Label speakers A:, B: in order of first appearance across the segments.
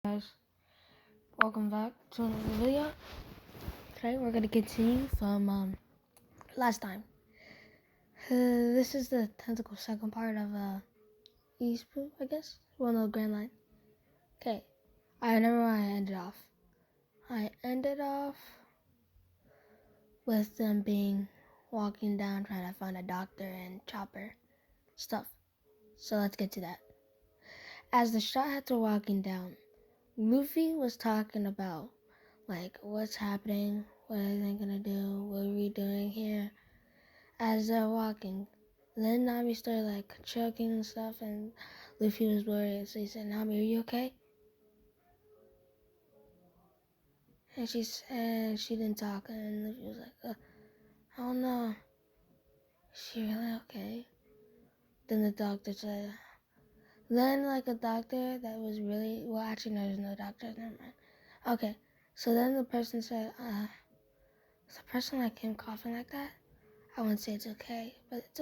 A: Guys, welcome back to another video. Today we're gonna continue from last time. This is the tentacle second part of East Blue, I guess. Well, no, Grand Line. Okay, I remember where I ended off. I ended off with them walking down trying to find a doctor and chopper stuff. So let's get to that. As the shot heads were walking down, Luffy was talking about what's happening, what are they gonna do, what are we doing here as they're walking. Then Nami started choking and stuff, and Luffy was worried, so he said, "Nami, are you okay?" And she said she didn't talk, and Luffy was like, "I don't know, is she really okay?" Then the doctor said, then a doctor that was really, well, actually no, there's no doctor, never mind. Okay, so then the person said, the person that came coughing like that, I wouldn't say it's okay, but it's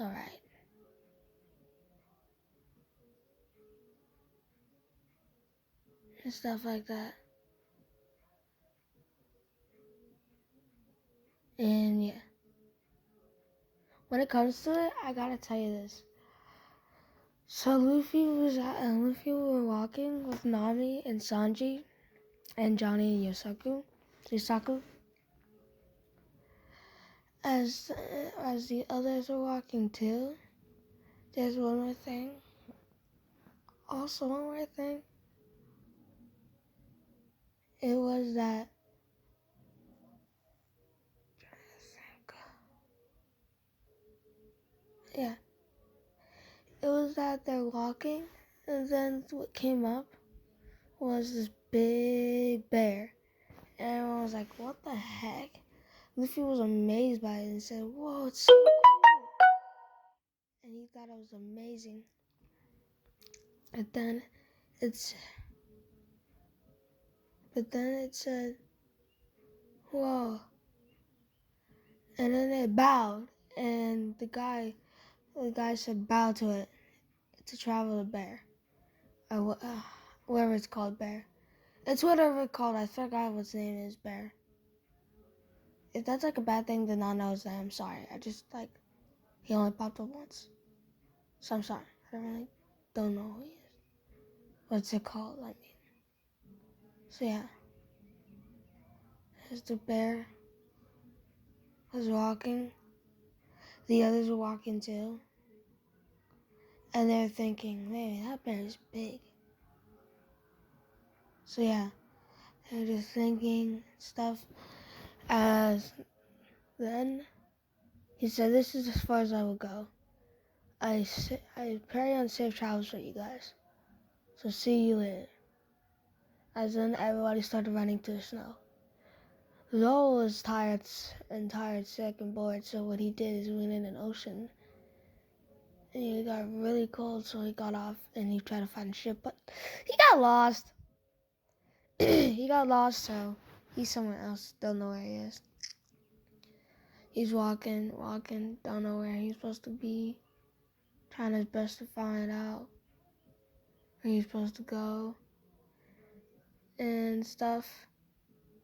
A: alright. And stuff like that. And yeah. When it comes to it, I gotta tell you this. So Luffy were walking with Nami and Sanji and Johnny and Yusaku. As the others were walking too, there's one more thing. Also, one more thing. It was that. Yeah. It was that they're walking, and then what came up was this big bear. And everyone was like, "What the heck?" Luffy was amazed by it and said, "Whoa, it's so cool." And he thought it was amazing. But then it said, "Whoa." And then it bowed. And the guy said, "Bow to it." To travel the bear. Whatever it's called, bear. It's whatever it's called. I forgot what its name is, bear. If that's a bad thing to not know, then I'm sorry. I just he only popped up once. So I'm sorry. I really don't know who he is. What's it called? So yeah. As the bear was walking, the others were walking too. And they're thinking, man, that bear is big. So yeah. They're just thinking stuff. As then he said, "This is as far as I will go. I pray on safe travels for you guys. So see you later." As then everybody started running to the snow. Zoro was tired, sick, and bored, so what he did is he went in an ocean. And he got really cold, so he got off and he tried to find a ship, but he got lost. He got lost, so he's somewhere else, don't know where he is. He's walking, don't know where he's supposed to be, trying his best to find out where he's supposed to go and stuff.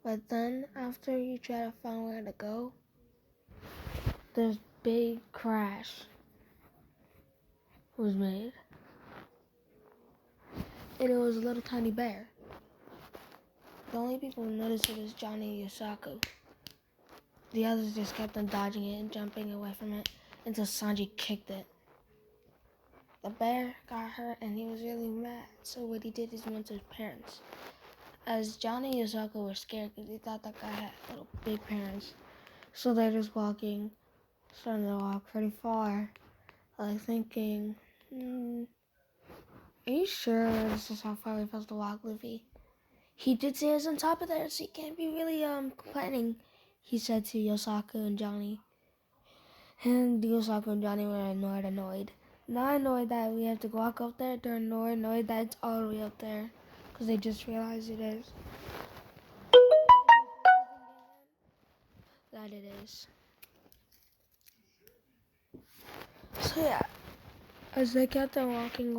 A: But then after you try to find where to go, this big crash was made. And it was a little tiny bear. The only people who noticed it was Johnny and Yusaku. The others just kept on dodging it and jumping away from it until Sanji kicked it. The bear got hurt and he was really mad, so what he did is he went to his parents. As Johnny and Yusaku were scared because they thought that guy had little big parents. So they're just starting to walk pretty far, thinking, "Are you sure this is how far we're supposed to walk, Luffy?" He did say it's on top of there, so he can't be really complaining, he said to Yusaku and Johnny. And Yusaku and Johnny were annoyed. Not annoyed that we have to walk up there, they're annoyed that it's all the way up there, because they just realized it is. That it is. So yeah, as they kept on walking,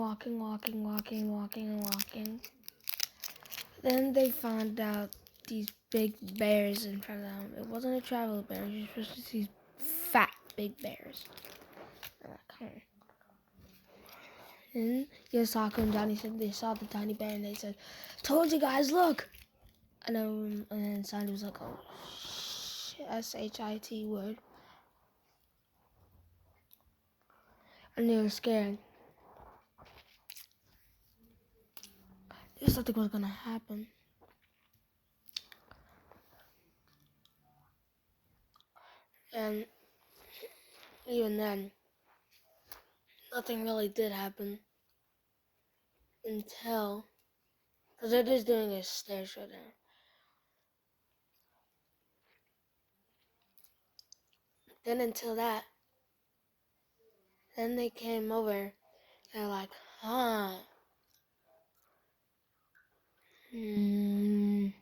A: Then they found out these big bears in front of them. It wasn't a travel bear. You're supposed to see fat, big bears. And Yosako and Johnny said they saw the tiny bear and they said, "Told you guys, look!" And then Sandy was like, "Oh, shit, word." And they were scared. They thought something was gonna happen. And even then, nothing really did happen until, because they're just doing a stair show now. Then until that, then they came over. They're like, huh. The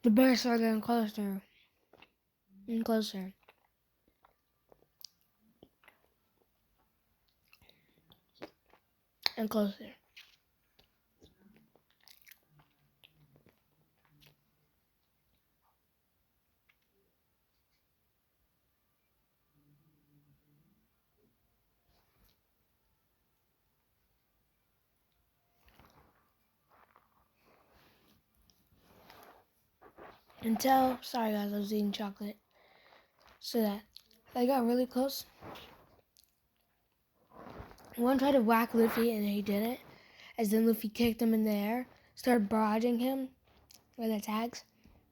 A: bears started getting closer and closer. And closer. Until, sorry guys, I was eating chocolate. So that they got really close. One tried to whack Luffy and he didn't. As then Luffy kicked him in the air, started barraging him with the tags,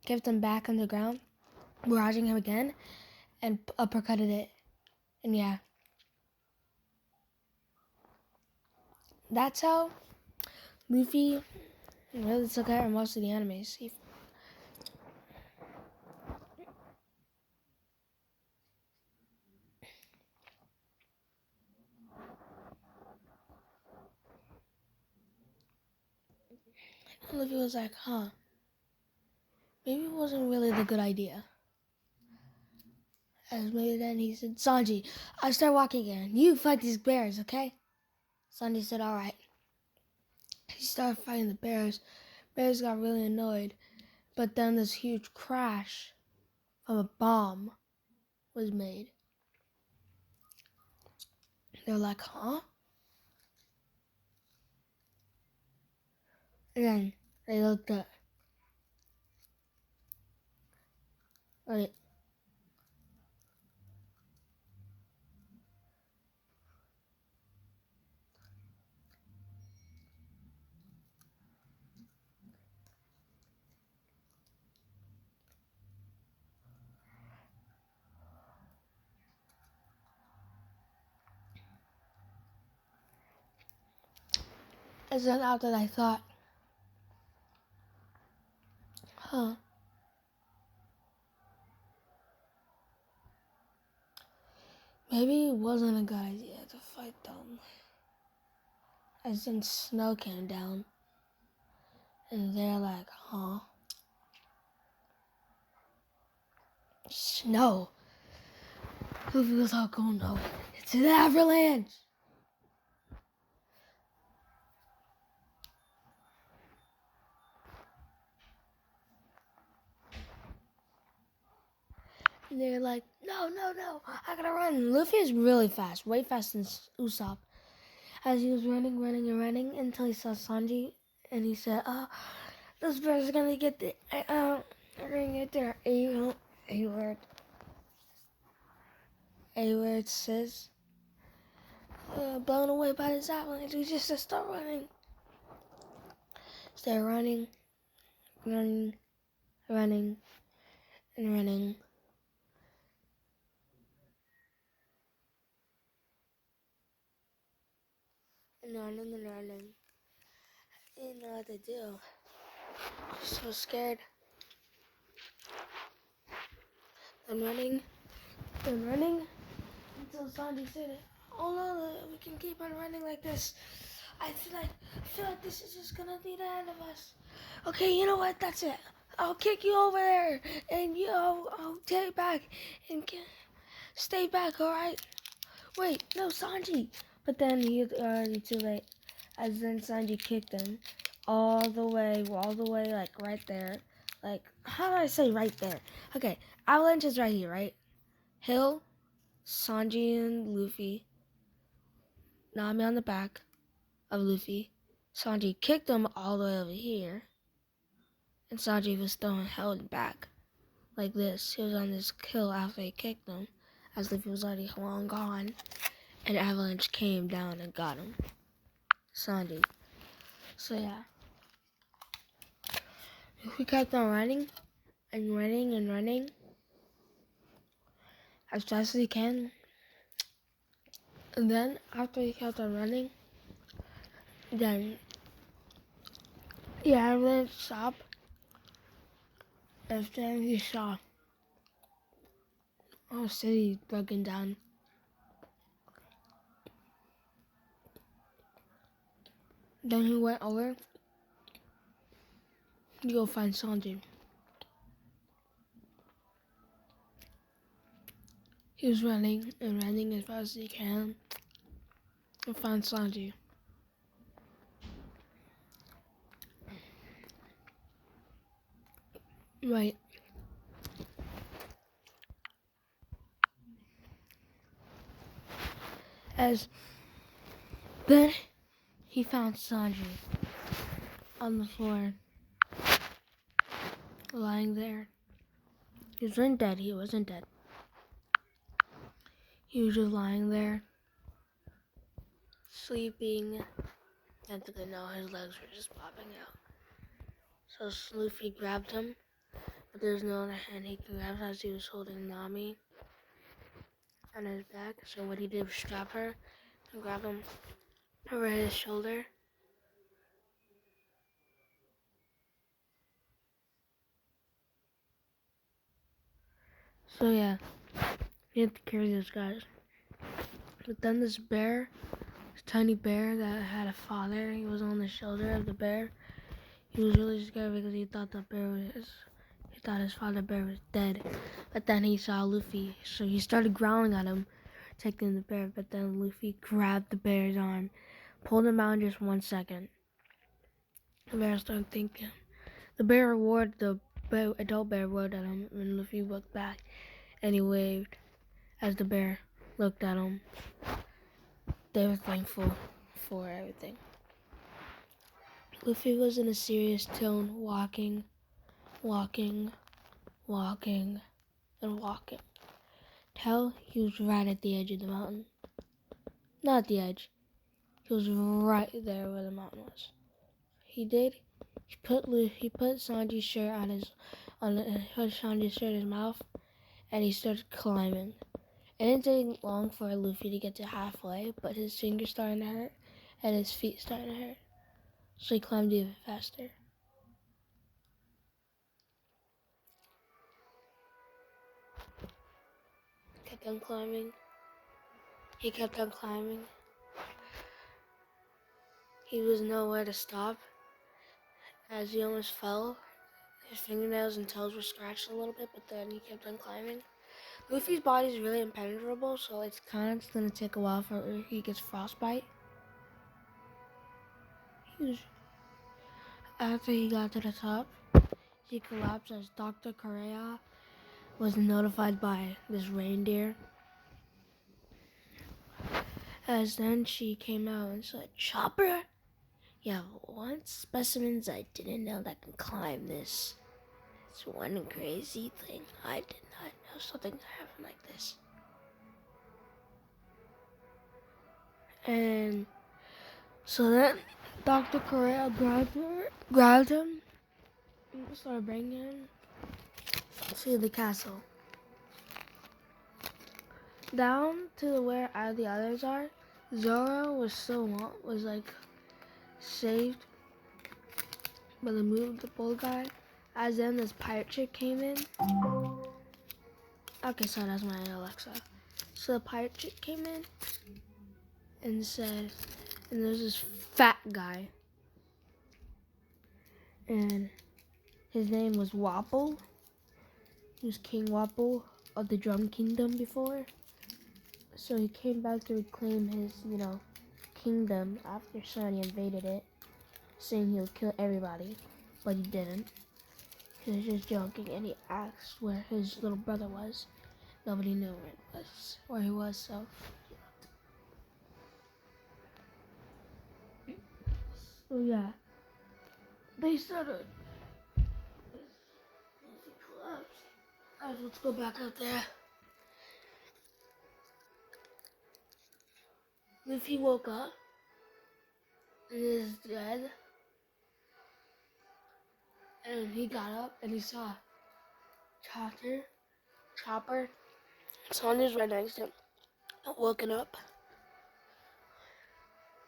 A: kicked him back on the ground, barraging him again, and uppercutted it. And yeah. That's how Luffy really took out most of the enemies. And Luffy was like, huh, maybe it wasn't really the good idea. As maybe then he said, Sanji, I start walking again. You fight these bears, okay? Sanji said, all right. He started fighting the bears. Bears got really annoyed. But then this huge crash from a bomb was made. They're like, huh? And then they looked up. Right. And then after that I thought, huh, maybe it wasn't a good idea to fight them. As then snow came down. And they're like, huh? Snow? Luffy was like, oh no, it's an avalanche! And they're like, no, I gotta run. Luffy is really fast, way faster than Usopp. As he was running until he saw Sanji, and he said, those bears are gonna get their A-word says, blown away by this avalanche. We just start running. So they're running, and running. And running. I didn't know what to do. I was so scared. I'm running until Sanji said, "Oh no, we can keep on running like this. I feel like this is just gonna be the end of us. Okay, you know what? That's it. I'll kick you over there, and I'll take back and stay back. All right? Wait, no, Sanji." But then he already too late. As then Sanji kicked him all the way, like right there. Like, how do I say right there? Okay, Avalanche is right here, right? Hill, Sanji, and Luffy. Nami on the back of Luffy. Sanji kicked him all the way over here. And Sanji was still held back. Like this. He was on this kill after he kicked him. As Luffy was already long gone. And Avalanche came down and got him. Sanji. So yeah. He kept on running. And running and running. As fast as he can. And then, after he kept on running, then, yeah, Avalanche stopped. And then he saw a whole city broken down. Then he went over to go find Sanji. He was running and running as fast as he can to find Sanji. Right. As then he found Sanji on the floor, lying there. He wasn't dead. He wasn't dead. He was just lying there, sleeping. And to know his legs were just popping out. So Luffy grabbed him, but there's no other hand he could grab as he was holding Nami on his back. So what he did was strap her and grab him over his shoulder. So yeah, he had to carry those guys. But then this bear, this tiny bear that had a father, he was on the shoulder of the bear. He was really scared because he thought his father bear was dead. But then he saw Luffy, so he started growling at him, taking the bear. But then Luffy grabbed the bear's arm, pulled him out in just 1 second. The bear started thinking. The adult bear roared at him, and Luffy looked back, and he waved as the bear looked at him. They were thankful for everything. Luffy was in a serious tone, walking, and walking. Till he was right at the edge of the mountain. Not at the edge. He was right there where the mountain was. He put Sanji's shirt put Sanji's shirt in his mouth, and he started climbing. It didn't take long for Luffy to get to halfway, but his fingers started to hurt, and his feet started to hurt. So he climbed even faster. Kept on climbing. He kept on climbing. He was nowhere to stop. As he almost fell, his fingernails and toes were scratched a little bit, but then he kept on climbing. Luffy's body is really impenetrable, so it's kind of going to take a while for he gets frostbite. After he got to the top, he collapsed as Dr. Correa was notified by this reindeer. As then she came out and said, "Chopper, you have one specimens I didn't know that can climb this. It's one crazy thing. I did not know something could happen like this." And so then Dr. Correa grabbed him, and started bringing him to the castle. Down to where all the others are, Zoro was saved by the bull guy. As then this pirate chick came in. Okay, so that's my Alexa. So the pirate chick came in and said, and there's this fat guy, and his name was Wapple. He was King Wapple of the Drum Kingdom before. So he came back to reclaim his, kingdom after Sunny invaded it. saying he would kill everybody, but he didn't. He was just joking, and he asked where his little brother was. Nobody knew where he was, so. So yeah, they started. Alright, let's go back out there. Luffy woke up and is dead, and he got up and he saw Chopper. Sonya's right next to him, woken up.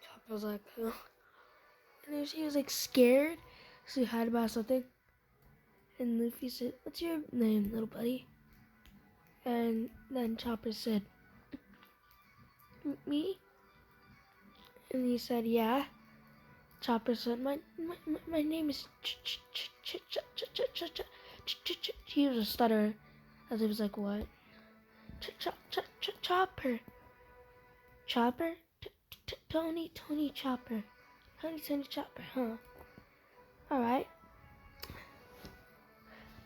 A: Chopper was like, huh? And he was like scared, so he hid about something. And Luffy said, "What's your name, little buddy?" And then Chopper said, "Me?" And he said, "Yeah." Chopper said, "My name is He was a stutter, as he was like, "What?" Chopper. Chopper? Tony Chopper. Tony Chopper, huh? Alright.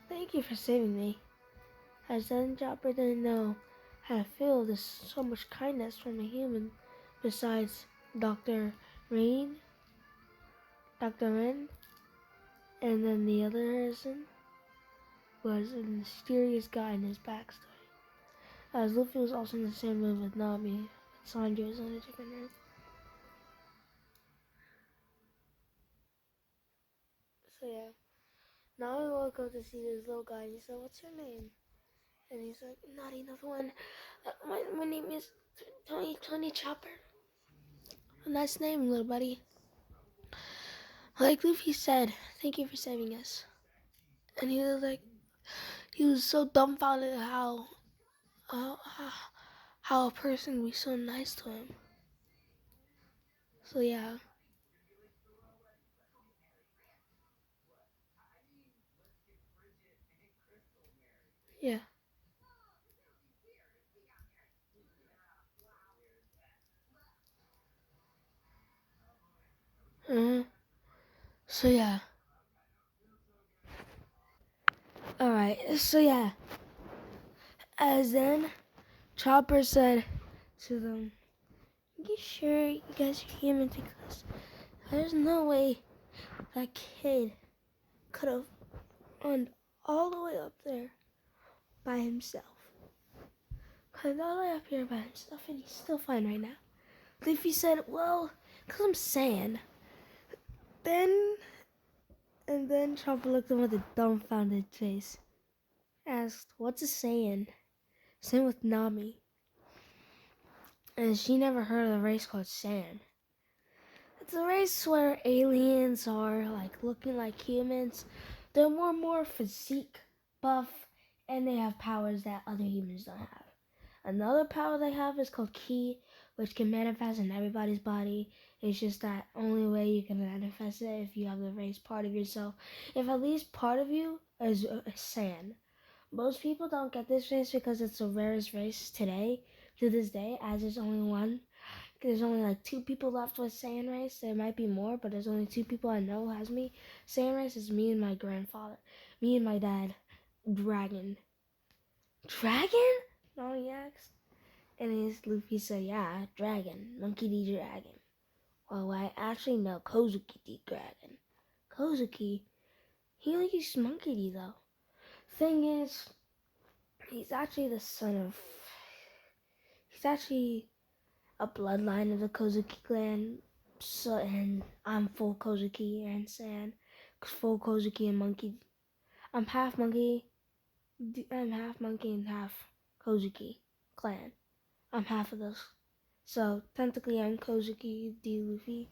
A: Thank you for saving me. As then Chopper didn't know how to feel this so much kindness from a human besides Dr. Rain, and then the other person was a mysterious guy in his backstory. As Luffy was also in the same room with Nami, but Sanji was in a different room. So yeah, Nami woke up to see this little guy and he said, "What's your name?" And he's like, "Not another one. My name is Tony Chopper." A nice name, little buddy. Like Luffy said, "Thank you for saving us." And he was so dumbfounded how, how a person would be so nice to him. So yeah. Yeah. Uh-huh. So yeah. Alright, so yeah. As then Chopper said to them, "You sure you guys are human? Because there's no way that kid could have run all the way up there by himself. Climbed all the way up here by himself, and he's still fine right now." Luffy said, "Well, because I'm Saiyan." Then Chopper looked at him with a dumbfounded face. Asked, "What's a Saiyan?" Same with Nami. And she never heard of a race called Saiyan. It's a race where aliens are like looking like humans. They're more physique buff, and they have powers that other humans don't have. Another power they have is called Ki, which can manifest in everybody's body. It's just that only way you can manifest it if you have the race part of yourself. If at least part of you is a Saiyan. Most people don't get this race because it's the rarest race today, to this day, as there's only one. There's only like 2 people left with Saiyan race. There might be more, but there's only 2 people I know has me. Saiyan race is me and my grandfather. Me and my dad. Dragon. Dragon? No, he asked. And Luffy said, "Yeah, dragon. Monkey D. Dragon." Well, I actually know Kozuki D. Dragon. Kozuki? He only uses Monkey D, though. Thing is, he's actually the son of... He's actually a bloodline of the Kozuki clan. So, and I'm full Kozuki and Sand. Full Kozuki and Monkey. I'm half monkey. I'm half monkey and half Kozuki clan. I'm half of those. So technically I'm Kozuki D. Luffy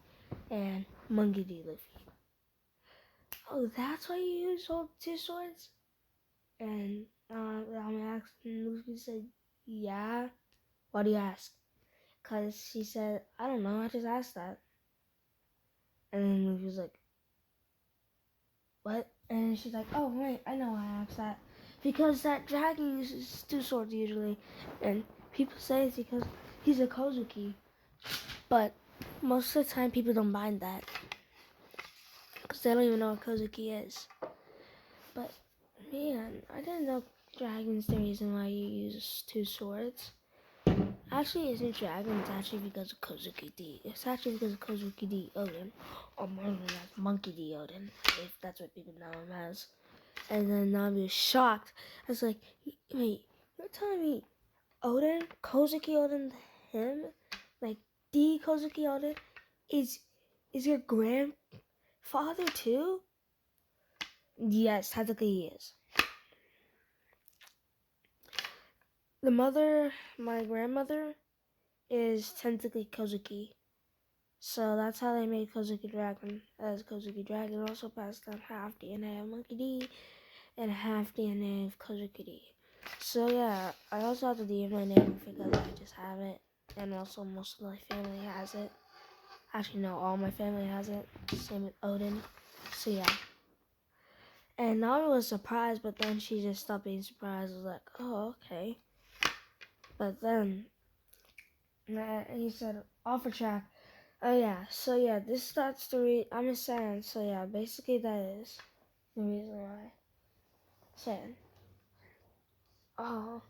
A: and Monkey D. Luffy. "Oh, that's why you use all 2 swords?" And I'm asking, Luffy said, "Yeah." "Why do you ask?" "Cause she said, I don't know, I just asked that." And then Luffy was like, "What?" And she's like, "Oh, wait, I know why I asked that. Because that dragon uses 2 swords usually. And people say it's because he's a Kozuki. But most of the time people don't mind that." because they don't even know what Kozuki is. But man, I didn't know dragon's the reason why you use two swords. Actually, it isn't dragon. It's actually because of Kozuki D. It's actually because of Kozuki D Odin, or more than that, Monkey D Odin, if that's what people know him as. And then Nami was shocked. I was like, wait, you're telling me Odin, Kozuki Odin, him, like D Kozuki Odin, is your grandfather too? Yes, technically he is. The mother, my grandmother, is technically Kozuki. So that's how they made Kozuki Dragon. As Kozuki Dragon also passed down half DNA of Monkey D and half DNA of Kozuki D. So yeah, I also have the DNA name because I just have it. And also most of my family has it. Actually no, all my family has it. Same with Odin. So yeah. And Nami was surprised, but then she just stopped being surprised. I was like, oh, okay. But then he said, offer track. Oh yeah, so yeah, this starts to I'm a saiyan, so yeah, basically that is the reason why. Saiyan. Oh,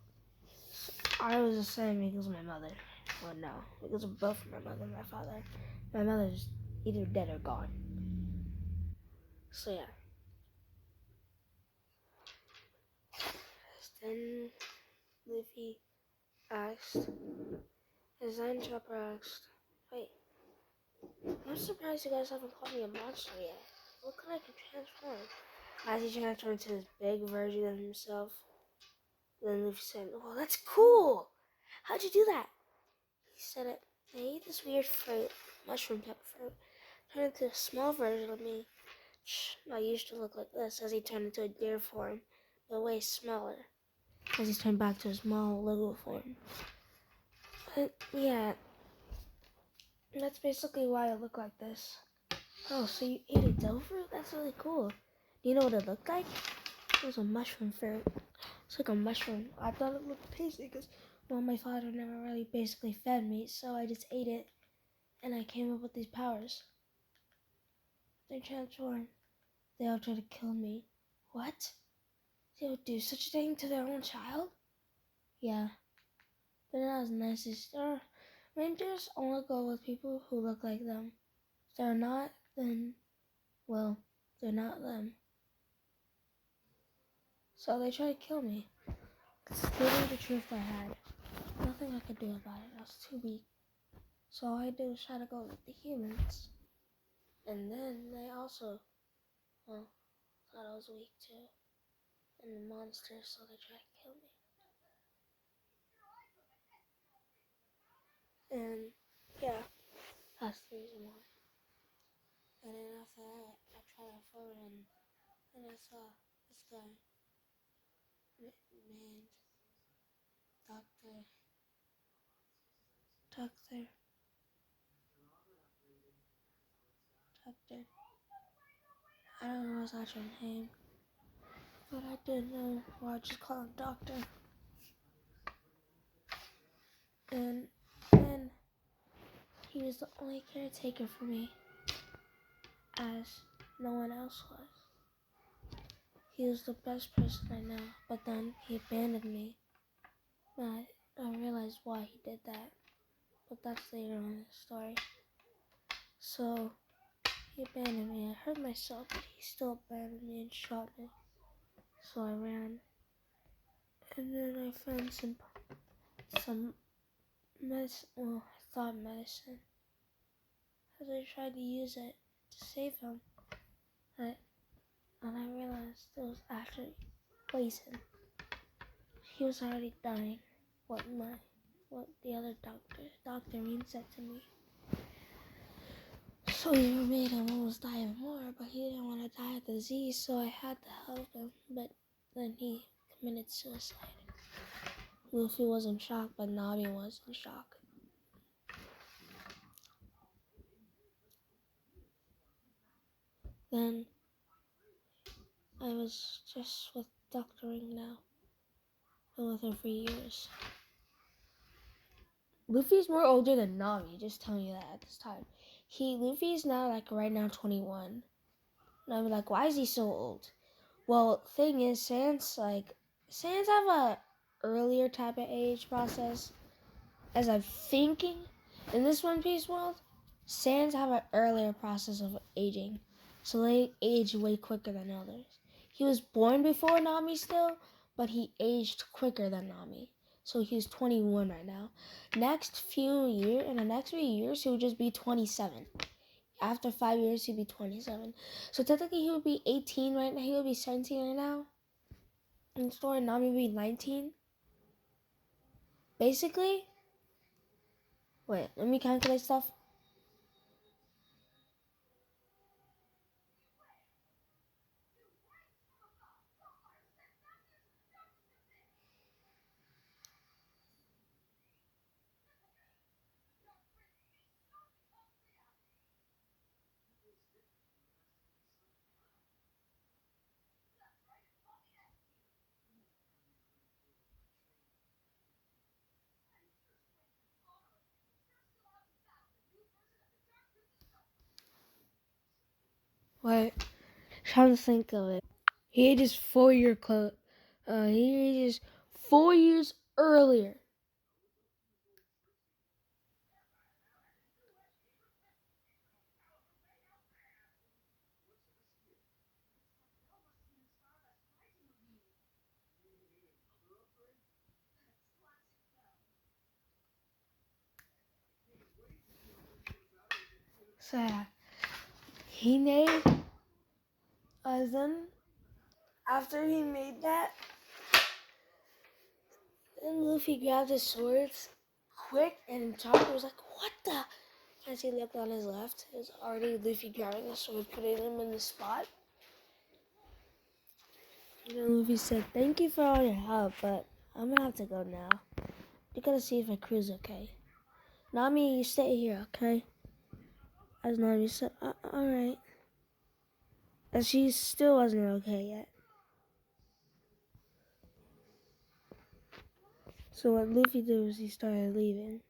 A: I was a saiyan because of my mother. Well, no, because of both my mother and my father. My mother's either dead or gone. So yeah. Then Luffy asked, his then Chopper asked, wait, I'm surprised you guys haven't called me a monster yet. What can I transform? As he transformed into this big version of himself. Then Luffy said, well, that's cool. How'd you do that? He said it. I ate this weird fruit, mushroom type of fruit, turned into a small version of me. I used to look like this as he turned into a deer form, but way smaller. As he turned back to a small little form. But yeah, that's basically why it looked like this. Oh, so you ate a devil fruit? That's really cool. Do you know what it looked like? It was a mushroom fruit. It's like a mushroom. I thought it looked tasty because, well, my father never really basically fed me, so I just ate it, and I came up with these powers. They transform. They all try to kill me. What? They would do such a thing to their own child? Yeah, they're not as nice as rangers only go with people who look like them. If they're not, then, well, they're not them. So they try to kill me. It's literally the truth I had. Nothing I could do about it. I was too weak. So all I did was try to go with the humans. And then they also, well, thought I was weak too. And the monsters, so they tried to kill me. And yeah, that's the reason why. And then after that, I tried to forward and then I saw this guy named Doctor. I don't know his actual name, but I did know, well, I just call him Doctor. And then he was the only caretaker for me, as no one else was. He was the best person I know, but then he abandoned me. I realized why he did that, but that's later on in the story. So, he abandoned me. I hurt myself, but he still abandoned me and shot me. So I ran. And then I found some medicine, well, I thought medicine, as I tried to use it to save him. And I realized it was actually poison. He was already dying. What the other Dr. Reed said to me. So we made him almost die even more, but he didn't want to die of the disease, so I had to help him. But then he committed suicide. Luffy was in shock, but Nami was in shock. Then I was just with Dr. Ring now. Been with her for years. Luffy's more older than Nami, just telling you that at this time. Luffy's now, like, right now 21. And I'd be like, why is he so old? Well, thing is, Saiyans have a earlier type of age process. As I'm thinking, in this One Piece world, Saiyans have an earlier process of aging. So they age way quicker than others. He was born before Nami still, but he aged quicker than Nami. So he's 21 right now. In the next few years, he would just be 27. After 5 years, he'd be 27. So technically, he would be 18 right now. He would be 17 right now. In story, Nami would be 19. Basically, wait, let me calculate stuff. Wait, trying to think of it. He ages 4 year he ages 4 years earlier. So yeah, he made then after he made that, then Luffy grabbed his swords quick, and Chopper was like, "What the?" As he looked on his left, it was already Luffy grabbing the sword, putting him in the spot. And then Luffy said, "Thank you for all your help, but I'm gonna have to go now. You gotta see if my crew's okay. Nami, you stay here, okay?" As Nami said, "Alright." As she still wasn't okay yet. So what Luffy did was he started leaving.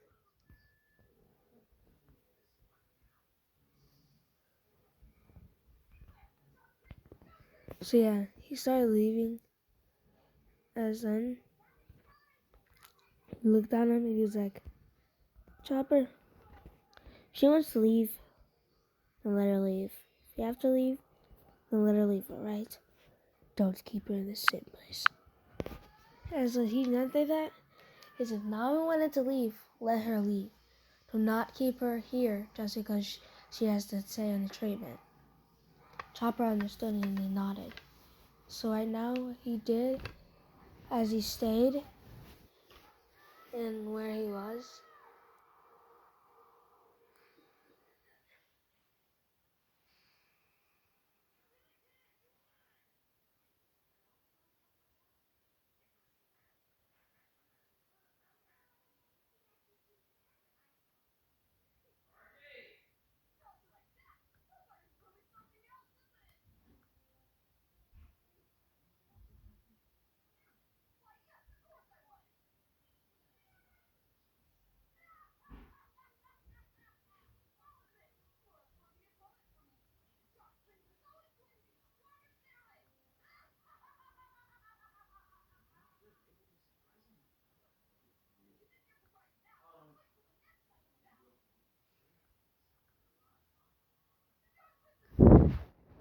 A: So yeah, he started leaving. As then he looked at him and he was like, "Chopper, if she wants to leave, then let her leave. If you have to leave, then let her leave, alright? Don't keep her in the same place." And so he didn't say that. He said, "Nami wanted to leave, let her leave. Do not keep her here just because she has to stay on the treatment." Chopper understood and he nodded. So right now he did as he stayed in where he was.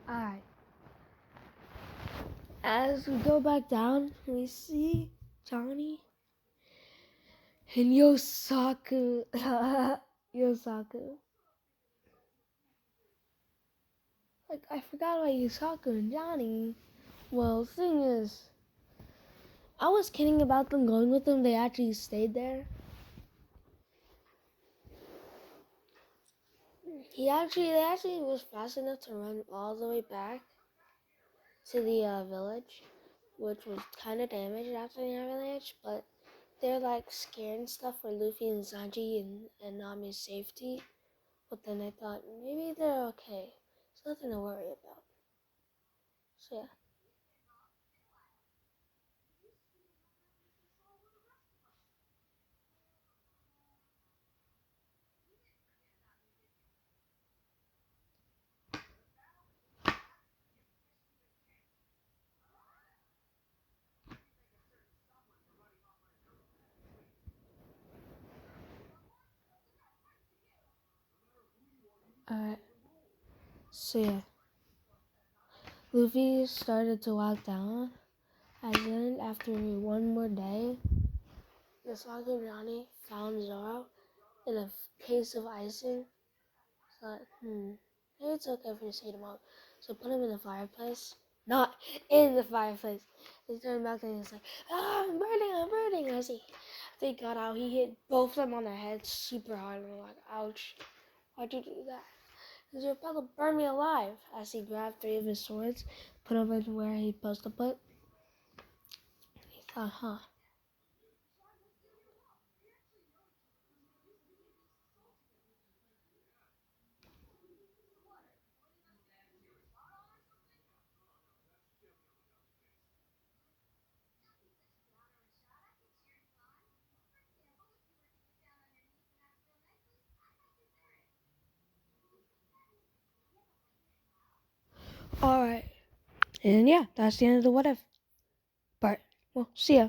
A: Alright. As we go back down, we see Johnny and Yosaku. Yosaku. Like, I forgot about Yosaku and Johnny. Well, the thing is, I was kidding about them going with them. They actually stayed there. They actually was fast enough to run all the way back to the village, which was kind of damaged after the avalanche, but they're like scared and stuff for Luffy and Sanji and Nami's safety. But then I thought maybe they're okay. It's nothing to worry about. So yeah. Alright, so yeah. Luffy started to walk down, and then after one more day, the Sake Johnny found Zoro in a case of icing. Thought, maybe it's okay if we just heat him up. So put him in the fireplace. Not in the fireplace. He turned back and he's like, I'm burning. As they got out, he hit both of them on their heads super hard. And we're like, ouch, why'd you do that? Because you're about to burn me alive. As he grabbed 3 of his swords, put them in where he's supposed to put. He thought, alright. And yeah, that's the end of the what if part. Well, see ya.